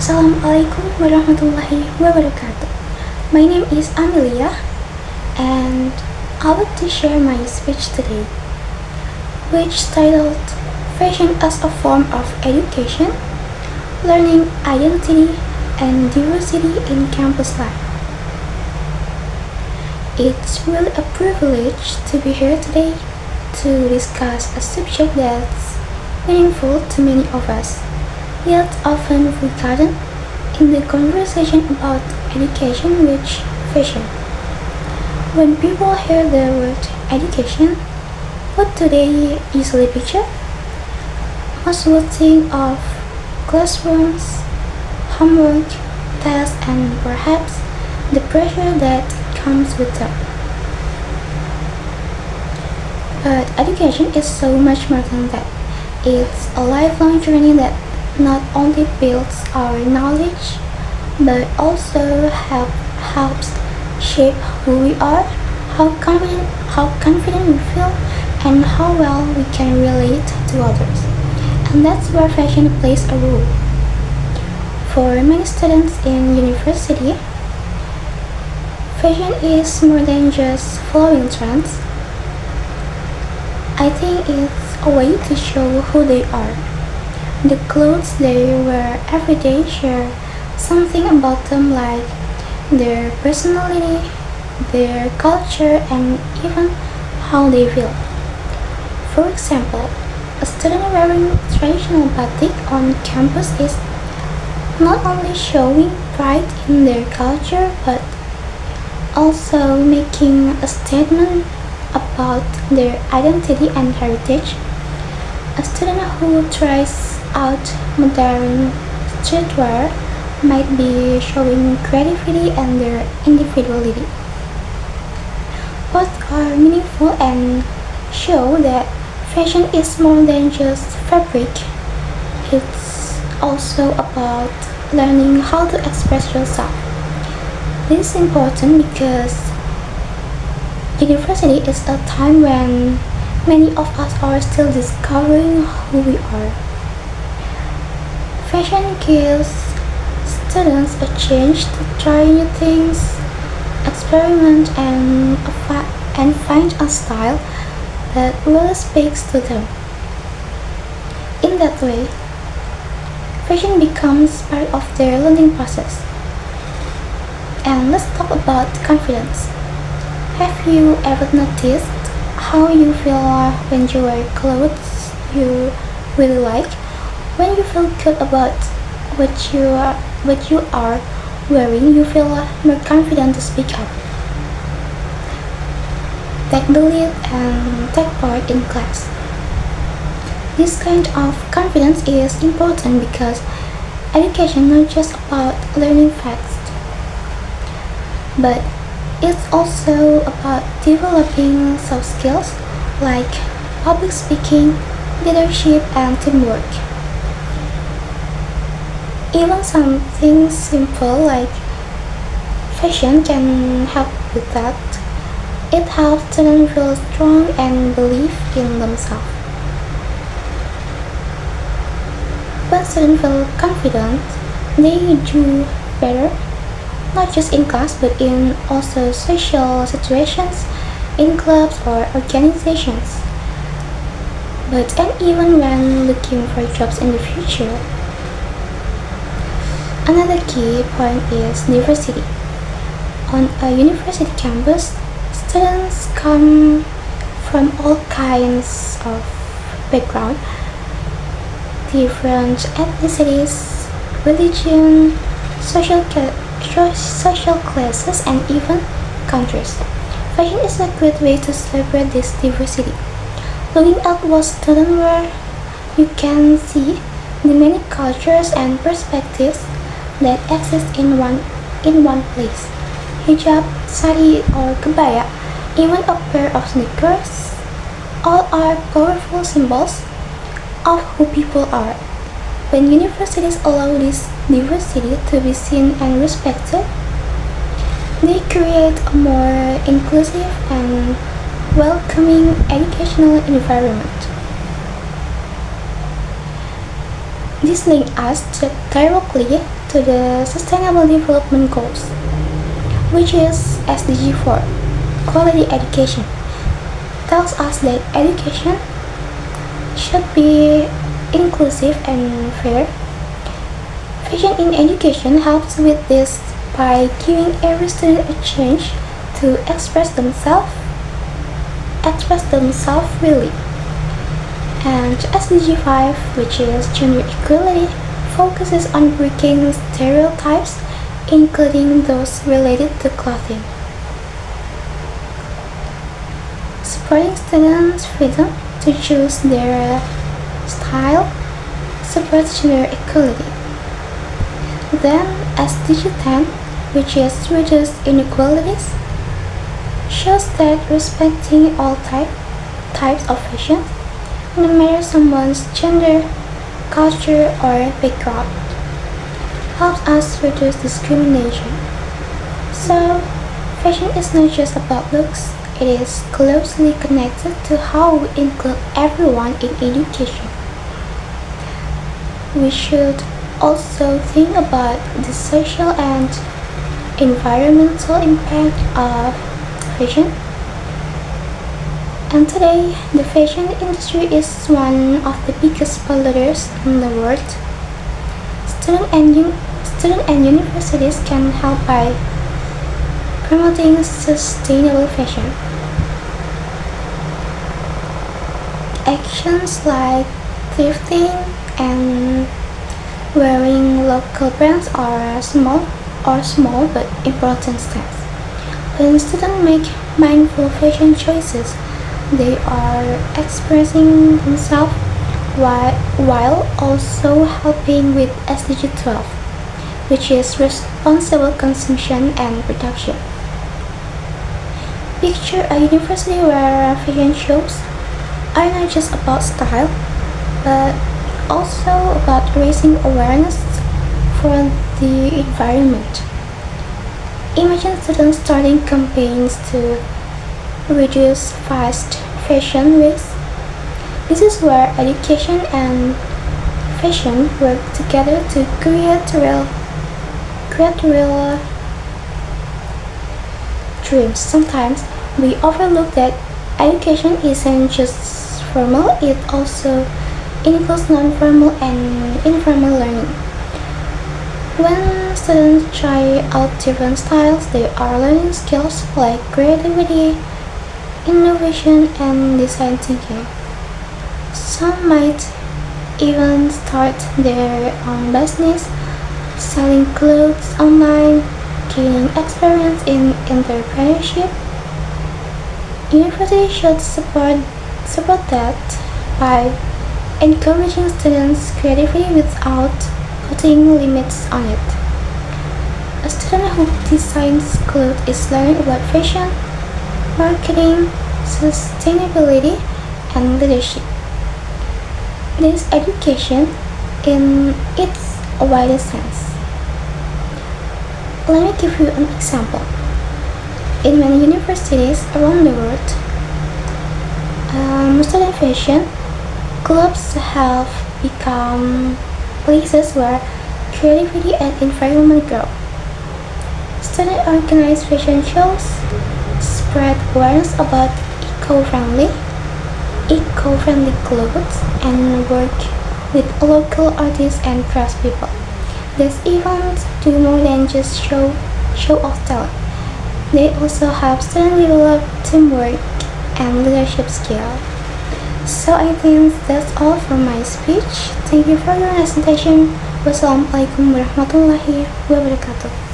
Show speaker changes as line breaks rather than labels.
Assalamualaikum warahmatullahi wabarakatuh. My name is Amelia, and I want to share my speech today, which titled Fashion as a Form of Education, Learning Identity and Diversity in Campus Life. It's really a privilege to be here today to discuss a subject that's meaningful to many of us, yet often forgotten in the conversation about education which fashion. When people hear the word education, what do they usually picture? Most would think of classrooms, homework, tests, and perhaps the pressure that comes with them. But education is so much more than that. It's a lifelong journey that not only builds our knowledge but also helps shape who we are, how confident we feel, and how well we can relate to others. And that's where fashion plays a role. For many students in university, fashion is more than just following trends. I think it's a way to show who they are. The clothes they wear every day share something about them, like their personality, their culture, and even how they feel. For example, a student wearing traditional batik on campus is not only showing pride in their culture but also making a statement about their identity and heritage. A student who tries out modern streetwear might be showing creativity and their individuality. Both are meaningful and show that fashion is more than just fabric. It's also about learning how to express yourself. This is important because university is a time when many of us are still discovering who we are. Fashion gives students a chance to try new things, experiment, and find a style that really speaks to them. In that way, fashion becomes part of their learning process. And let's talk about confidence. Have you ever noticed how you feel when you wear clothes you really like? When you feel good about what you are wearing, you feel more confident to speak up, take the lead, and take part in class. This kind of confidence is important because education not just about learning facts, but it's also about developing soft skills like public speaking, leadership, and teamwork. Even something simple like fashion can help with that. It helps students feel strong and believe in themselves. When students feel confident, they do better, not just in class but in also social situations, in clubs or organizations. And even when looking for jobs in the future. Another key point is diversity. On a university campus, students come from all kinds of background, different ethnicities, religion, social classes, and even countries. Fashion is a great way to celebrate this diversity. Looking at what students wear, you can see the many cultures and perspectives that exist in one place. Hijab, sari, or kebaya, even a pair of sneakers, all are powerful symbols of who people are. When universities allow this diversity to be seen and respected, they create a more inclusive and welcoming educational environment. This links us directly to the Sustainable Development Goals, which is SDG 4, quality education, tells us that education should be inclusive and fair. Fashion in education helps with this by giving every student a chance to express themselves freely. And SDG 5, which is gender equality, focuses on breaking stereotypes, including those related to clothing. Supporting students' freedom to choose their style supports gender equality. Then SDG 10, which is reduce inequalities, shows that respecting all types of fashion, no matter someone's gender, culture, or background, helps us reduce discrimination. So, fashion is not just about looks, it is closely connected to how we include everyone in education. We should also think about the social and environmental impact of fashion. And today, the fashion industry is one of the biggest polluters in the world. Students and universities can help by promoting sustainable fashion. Actions like thrifting and wearing local brands are small but important steps. When students make mindful fashion choices, they are expressing themselves while also helping with SDG 12, which is responsible consumption and production. Picture a university where fashion shows are not just about style, but also about raising awareness for the environment. Imagine students starting campaigns to reduce fast fashion waste. This is where education and fashion work together to create real dreams. Sometimes we overlook that education isn't just formal, it also includes non-formal and informal learning. When students try out different styles, they are learning skills like creativity, innovation, and design thinking. Some might even start their own business, selling clothes online, gaining experience in entrepreneurship. Universities should support that by encouraging students' creativity without putting limits on it. A student who designs clothes is learning about fashion, marketing, sustainability, and leadership. This education in its widest sense. Let me give you an example. In many universities around the world, student fashion clubs have become places where creativity and environment grow. Students organize fashion shows, spread awareness about eco-friendly clothes, and work with local artists and craftspeople. These events do more than just show off talent. They also help students develop teamwork and leadership skills. So I think that's all for my speech. Thank you for your attention. Wassalamualaikum warahmatullahi wabarakatuh.